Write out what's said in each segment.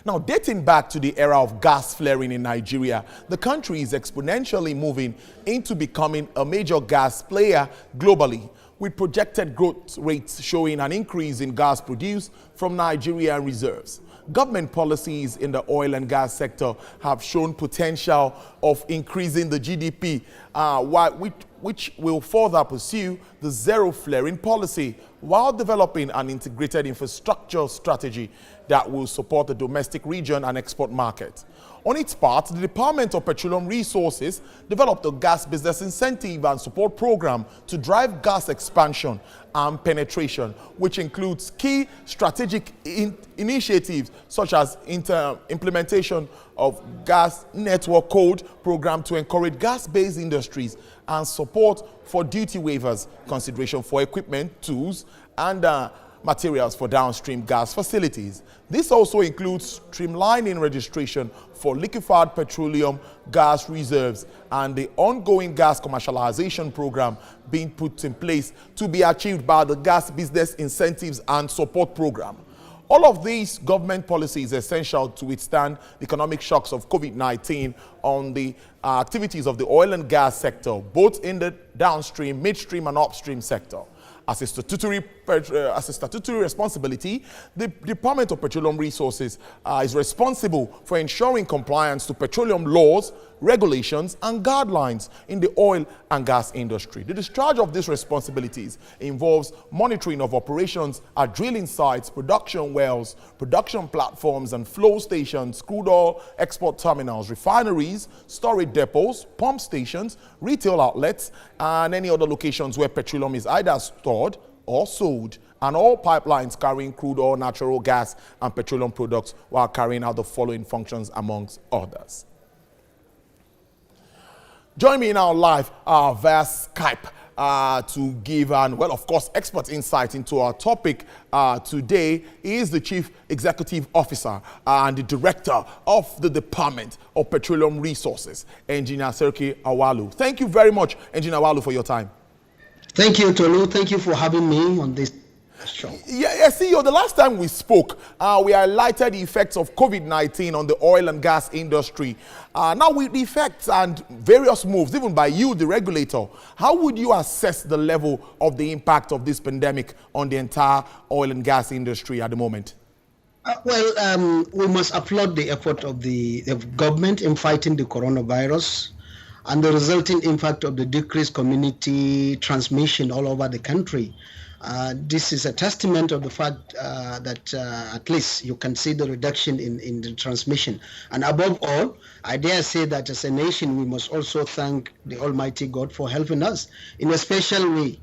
Now, dating back to the era of gas flaring in Nigeria, the country is exponentially moving into becoming a major gas player globally, with projected growth rates showing an increase in gas produced from Nigerian reserves. Government policies in the oil and gas sector have shown potential of increasing the GDP, which will further pursue the zero flaring policy while developing an integrated infrastructure strategy that will support the domestic region and export market. On its part, the Department of Petroleum Resources developed a gas business incentive and support program to drive gas expansion and penetration, which includes key strategic initiatives such as implementation of gas network code program to encourage gas-based industries and support for duty waivers, consideration for equipment, tools, and materials for downstream gas facilities. This also includes streamlining registration for liquefied petroleum gas reserves and the ongoing gas commercialization program being put in place to be achieved by the Gas Business Incentives and Support Program. All of these government policies are essential to withstand the economic shocks of COVID-19 on the activities of the oil and gas sector, both in the downstream, midstream, and upstream sector. As a statutory responsibility, the Department of Petroleum Resources is responsible for ensuring compliance to petroleum laws, regulations, and guidelines in the oil and gas industry. The discharge of these responsibilities involves monitoring of operations at drilling sites, production wells, production platforms and flow stations, crude oil export terminals, refineries, storage depots, pump stations, retail outlets, and any other locations where petroleum is either stored or sold, and all pipelines carrying crude oil, natural gas, and petroleum products while carrying out the following functions amongst others. Join me now live via Skype to give, of course, expert insight into our topic today. He is the Chief Executive Officer and the Director of the Department of Petroleum Resources, Engineer Seriki Awalu. Thank you very much, Engineer Awalu, for your time. Thank you, Tolu. Thank you for having me on this show. Yeah, CEO, the last time we spoke, we highlighted the effects of COVID-19 on the oil and gas industry. Now with the effects and various moves, even by you, the regulator, how would you assess the level of the impact of this pandemic on the entire oil and gas industry at the moment? We must applaud the effort of the government in fighting the coronavirus and the resulting impact of the decreased community transmission all over the country. This is a testament of the fact that at least you can see the reduction in the transmission. And above all, I dare say that as a nation, we must also thank the Almighty God for helping us in a special way.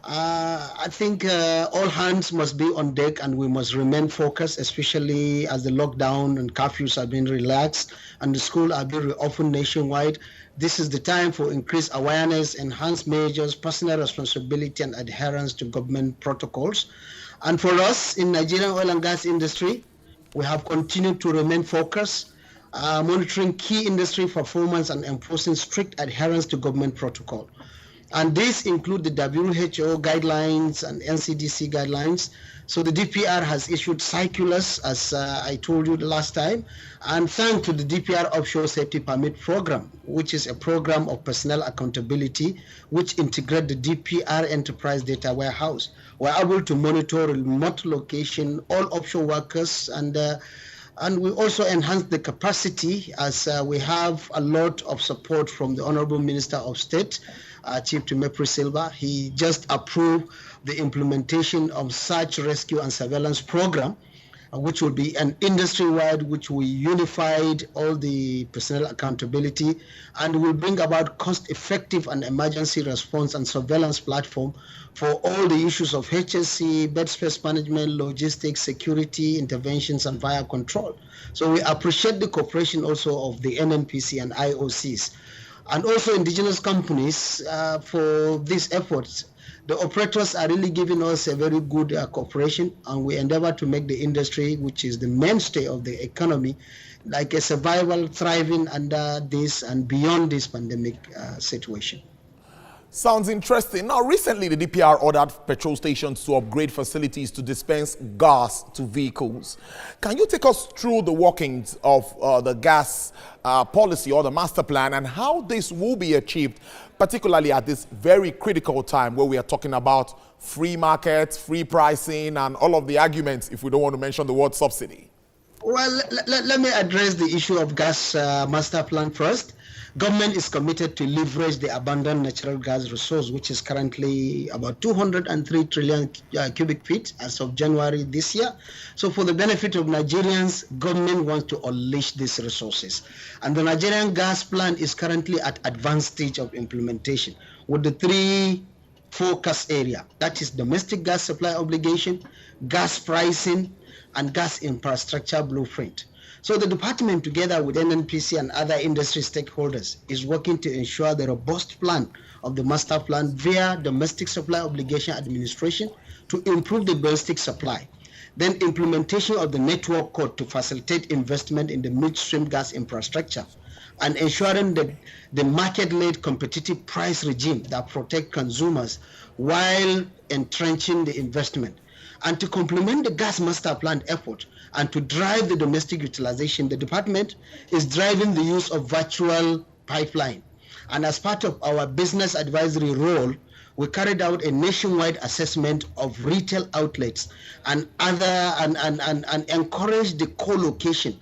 I think all hands must be on deck and we must remain focused, especially as the lockdown and curfews have been relaxed and the schools are being reopened nationwide. This is the time for increased awareness, enhanced measures, personal responsibility, and adherence to government protocols. And for us in Nigerian oil and gas industry, we have continued to remain focused, monitoring key industry performance and enforcing strict adherence to government protocol. And these include the WHO guidelines and NCDC guidelines. So the DPR has issued circulars, as I told you the last time, and thanks to the DPR Offshore Safety Permit Program, which is a program of personnel accountability, which integrate the DPR Enterprise Data Warehouse. We're able to monitor remote location, all offshore workers, and we also enhance the capacity as we have a lot of support from the Honorable Minister of State, Chief Timothy Silva. He just approved the implementation of search, rescue, and surveillance program, which will be an industry-wide, which we unified all the personnel accountability and will bring about cost-effective and emergency response and surveillance platform for all the issues of HSC, bed space management, logistics, security, interventions, and fire control. So we appreciate the cooperation also of the NNPC and IOCs, and also indigenous companies for these efforts. The operators are really giving us a very good cooperation, and we endeavor to make the industry, which is the mainstay of the economy, like a survival, thriving under this and beyond this pandemic situation. Sounds interesting. Now, recently, the DPR ordered petrol stations to upgrade facilities to dispense gas to vehicles. Can you take us through the workings of the gas policy or the master plan and how this will be achieved, particularly at this very critical time where we are talking about free markets, free pricing, and all of the arguments, if we don't want to mention the word subsidy? Well, let me address the issue of gas master plan first. Government is committed to leverage the abundant natural gas resource, which is currently about 203 trillion cubic feet as of January this year. So for the benefit of Nigerians, government wants to unleash these resources. And the Nigerian gas plan is currently at advanced stage of implementation with the three focus area. That is domestic gas supply obligation, gas pricing, and gas infrastructure blueprint. So the department, together with NNPC and other industry stakeholders, is working to ensure the robust plan of the master plan via domestic supply obligation administration to improve the domestic supply. Then implementation of the network code to facilitate investment in the midstream gas infrastructure and ensuring that the market-led competitive price regime that protect consumers while entrenching the investment. And to complement the gas master plan effort and to drive the domestic utilization, the department is driving the use of virtual pipeline. And as part of our business advisory role, we carried out a nationwide assessment of retail outlets and encouraged the co-location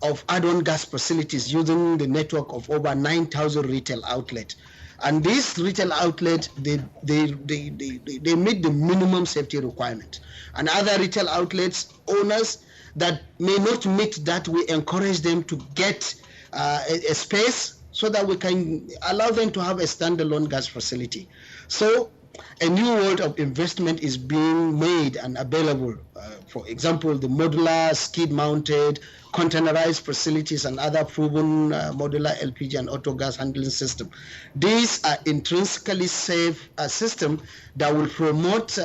of add-on gas facilities using the network of over 9,000 retail outlets. And these retail outlets, they meet the minimum safety requirement. And other retail outlets, owners that may not meet that, we encourage them to get a space so that we can allow them to have a standalone gas facility. So a new world of investment is being made and available. For example, the modular, skid-mounted, containerized facilities and other proven modular LPG and auto gas handling system. These are intrinsically safe systems that will promote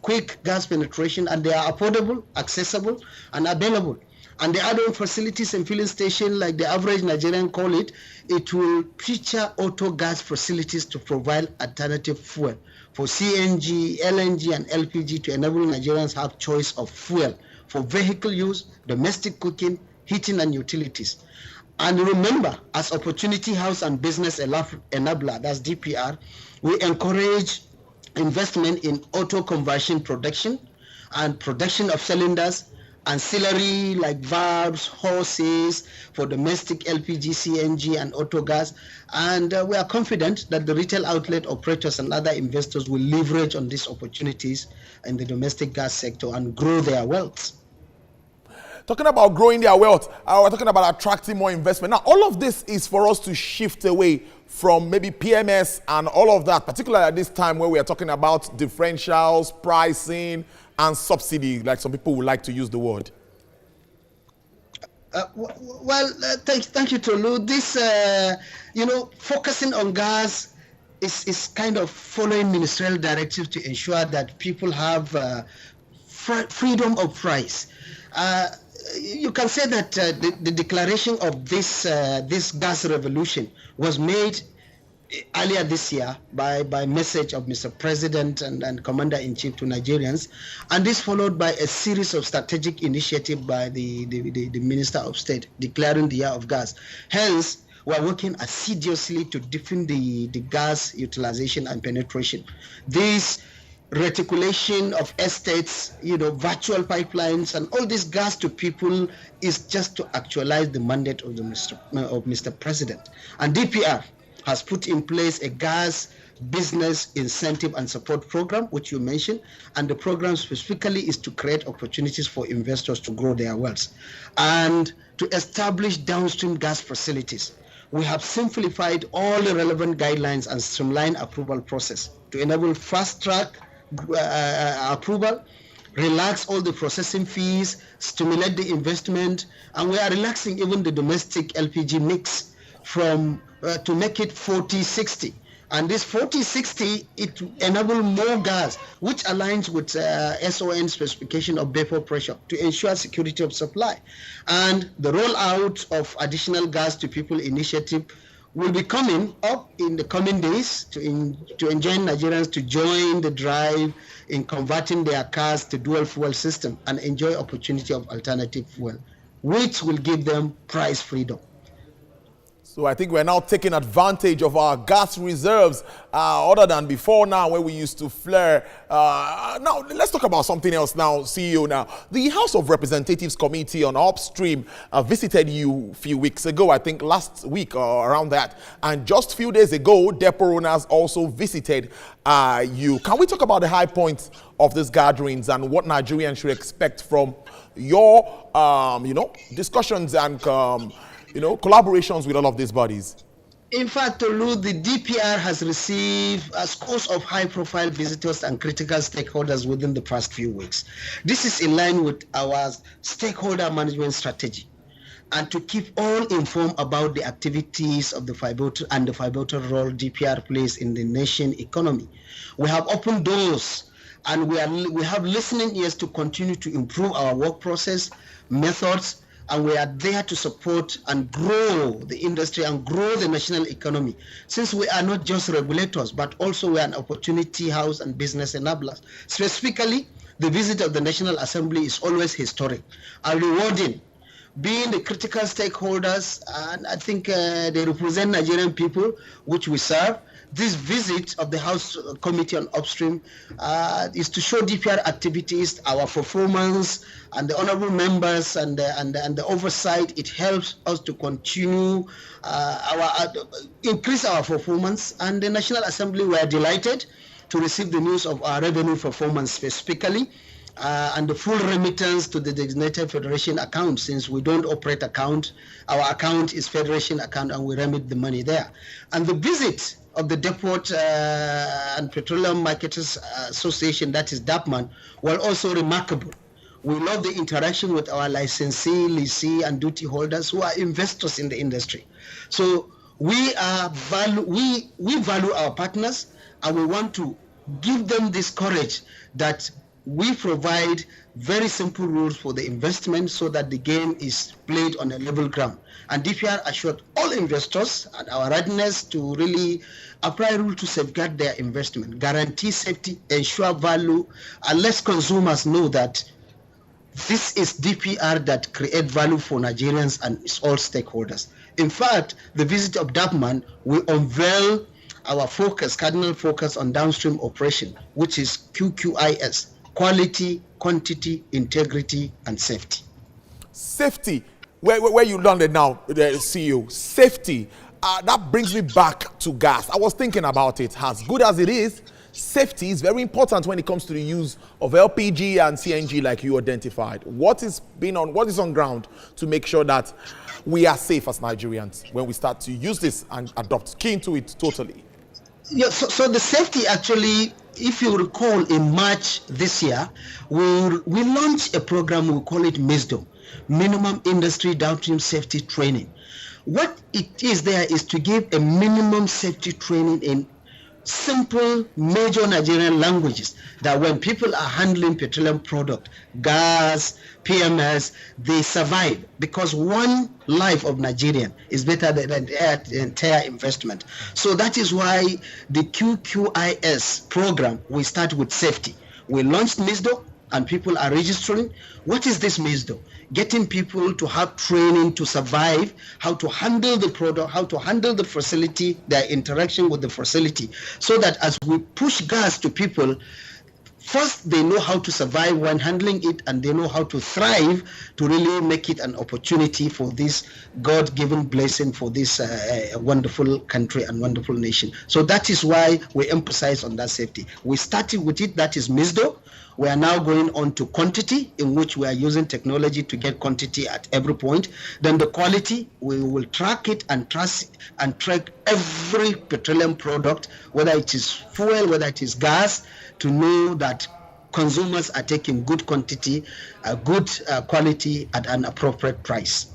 quick gas penetration, and they are affordable, accessible, and available. And the add-on facilities and filling station, like the average Nigerian call it, it will feature auto gas facilities to provide alternative fuel for CNG, LNG, and LPG to enable Nigerians have choice of fuel for vehicle use, domestic cooking, heating, and utilities. And remember, as Opportunity House and Business Enabler, that's DPR, we encourage investment in auto conversion production and production of cylinders, ancillary like valves, hoses for domestic LPG, CNG, and auto gas. And we are confident that the retail outlet operators and other investors will leverage on these opportunities in the domestic gas sector and grow their wealth. Talking about growing their wealth, we're talking about attracting more investment. Now, all of this is for us to shift away from maybe PMS and all of that, particularly at this time where we are talking about differentials, pricing, and subsidy, like some people would like to use the word. Thank you, Tolu. This, focusing on gas is kind of following ministerial directives to ensure that people have freedom of price. You can say that the declaration of this gas revolution was made earlier this year by message of Mr. President and Commander-in-Chief to Nigerians, and this followed by a series of strategic initiatives by the Minister of State declaring the year of gas. Hence, we are working assiduously to deepen the gas utilization and penetration. This reticulation of estates, virtual pipelines, and all this gas to people is just to actualize the mandate of Mr. President. And DPR has put in place a gas business incentive and support program, which you mentioned, and the program specifically is to create opportunities for investors to grow their wealth and to establish downstream gas facilities. We have simplified all the relevant guidelines and streamlined approval process to enable fast-track approval, relax all the processing fees, stimulate the investment, and we are relaxing even the domestic LPG mix from to make it 40-60. And this 40-60, it enables more gas, which aligns with SON specification of vapor pressure to ensure security of supply. And the rollout of additional gas to people initiative will be coming up in the coming days to enjoin Nigerians to join the drive in converting their cars to dual fuel system and enjoy opportunity of alternative fuel, which will give them price freedom. So I think we're now taking advantage of our gas reserves other than before now when we used to flare. Now, let's talk about something else now, CEO. Now, the House of Representatives Committee on Upstream visited you a few weeks ago, I think last week or around that. And just a few days ago, depot owners also visited you. Can we talk about the high points of these gatherings and what Nigerians should expect from your, discussions and collaborations with all of these bodies? In fact, Tolu, the DPR has received a scores of high-profile visitors and critical stakeholders within the past few weeks. This is in line with our stakeholder management strategy and to keep all informed about the activities of the pivotal role DPR plays in the nation economy. We have opened doors and we have listening ears to continue to improve our work process, methods, and we are there to support and grow the industry and grow the national economy. Since we are not just regulators, but also we are an opportunity house and business enablers. Specifically, the visit of the National Assembly is always historic and rewarding. Being the critical stakeholders, and I think they represent Nigerian people, which we serve. This visit of the House Committee on Upstream is to show DPR activities, our performance, and the honorable members and the oversight. It helps us to continue increase our performance. And the National Assembly were delighted to receive the news of our revenue performance specifically. And the full remittance to the designated federation account, since we don't operate account. Our account is federation account and we remit the money there. And the visit of the Depot and Petroleum Marketers Association, that is DAPMAN, were also remarkable. We love the interaction with our licensee, lessee, and duty holders who are investors in the industry. So we value our partners and we want to give them this courage that we provide very simple rules for the investment so that the game is played on a level ground. And DPR assured all investors and our readiness to really apply rules to safeguard their investment, guarantee safety, ensure value, and let consumers know that this is DPR that create value for Nigerians and its all stakeholders. In fact, the visit of DAPMAN will unveil our focus, cardinal focus on downstream operation, which is QQIS. Quality, quantity, integrity, and safety. Safety, where you landed now, the CEO, safety, that brings me back to gas. I was thinking about it. As good as it is, safety is very important when it comes to the use of LPG and CNG like you identified. What is on ground to make sure that we are safe as Nigerians when we start to use this and adopt, key into it totally? Yeah, so the safety actually, if you recall, in March this year, we launched a program, we call it MISDO, Minimum Industry Downstream Safety Training. What it is there is to give a minimum safety training in simple major Nigerian languages, that when people are handling petroleum product, gas, PMS, they survive, because one life of Nigerian is better than the entire investment. So that is why the QQIS program, we start with safety. We launched MISDO and people are registering. What is this MISDO? Getting people to have training to survive, how to handle the product, how to handle the facility, their interaction with the facility, so that as we push gas to people, first they know how to survive when handling it, and they know how to thrive to really make it an opportunity for this God-given blessing for this wonderful country and wonderful nation. So that is why we emphasize on that safety. We started with it, that is MISDO. We are now going on to quantity, in which we are using technology to get quantity at every point. Then the quality, we will track it and track every petroleum product, whether it is fuel, whether it is gas, to know that consumers are taking good quantity, good quality at an appropriate price.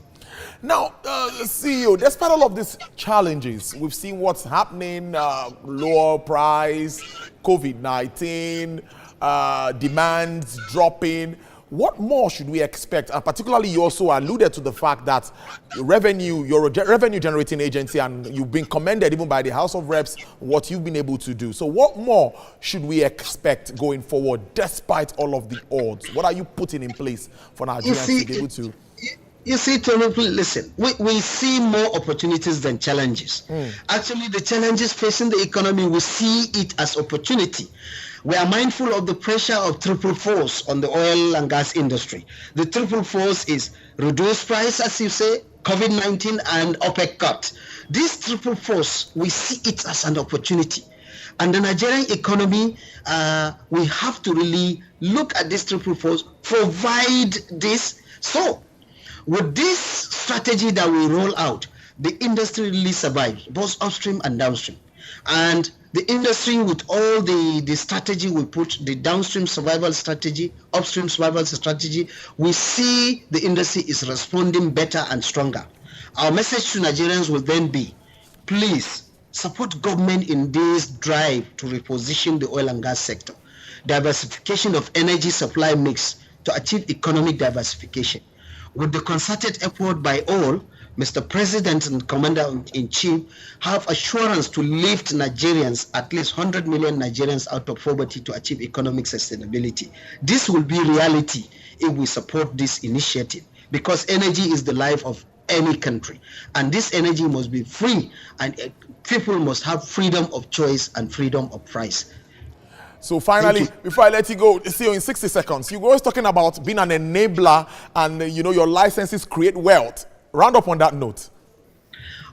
Now, CEO, despite all of these challenges, we've seen what's happening, lower price, COVID-19, demands dropping. What more should we expect? And particularly, you also alluded to the fact that you're a revenue generating agency, and you've been commended even by the House of Reps what you've been able to do. So what more should we expect going forward, despite all of the odds? What are you putting in place for Nigerians to be able to? You see, Tony, listen, we see more opportunities than challenges. Actually, the challenges facing the economy, we see it as opportunity. We are mindful of the pressure of triple force on the oil and gas industry. The triple force is reduced price, as you say, COVID-19 and OPEC cut. This triple force, we see it as an opportunity. And the Nigerian economy, we have to really look at this triple force, provide this. So, with this strategy that we roll out, the industry really survives, both upstream and downstream. And the industry, with all the strategy we put, the downstream survival strategy, upstream survival strategy, we see the industry is responding better and stronger. Our message to Nigerians will then be, please support government in this drive to reposition the oil and gas sector, diversification of energy supply mix to achieve economic diversification. With the concerted effort by all, Mr. President and Commander-in-Chief have assurance to lift Nigerians, at least 100 million Nigerians, out of poverty to achieve economic sustainability. This will be reality if we support this initiative, because energy is the life of any country, and this energy must be free, and people must have freedom of choice and freedom of price. So finally, before I let you go, see you in 60 seconds. You were always talking about being an enabler, and your licenses create wealth. Round up on that note.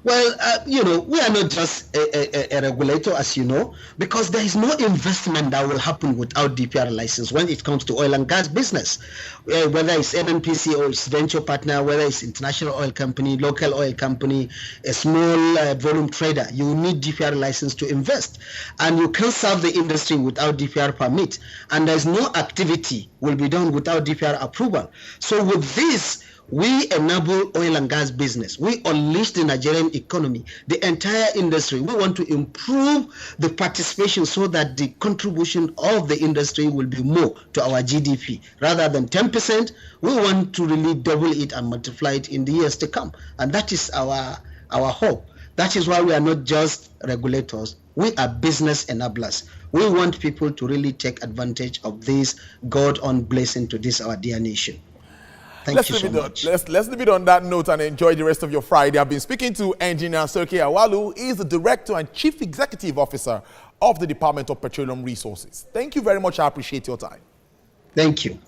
Well, we are not just a regulator, as you know, because there is no investment that will happen without DPR license when it comes to oil and gas business. Whether it's NNPC or its venture partner, whether it's international oil company, local oil company, a small volume trader, you need DPR license to invest. And you can't serve the industry without DPR permit. And there's no activity will be done without DPR approval. So with this, we enable oil and gas business. We unleash the Nigerian economy, the entire industry. We want to improve the participation so that the contribution of the industry will be more to our GDP. Rather than 10%, we want to really double it and multiply it in the years to come. And that is our hope. That is why we are not just regulators. We are business enablers. We want people to really take advantage of this God-owned blessing to this, our dear nation. Let's leave it on that note and enjoy the rest of your Friday. I've been speaking to Engineer Serki Awalu. He is the Director and Chief Executive Officer of the Department of Petroleum Resources. Thank you very much. I appreciate your time. Thank you.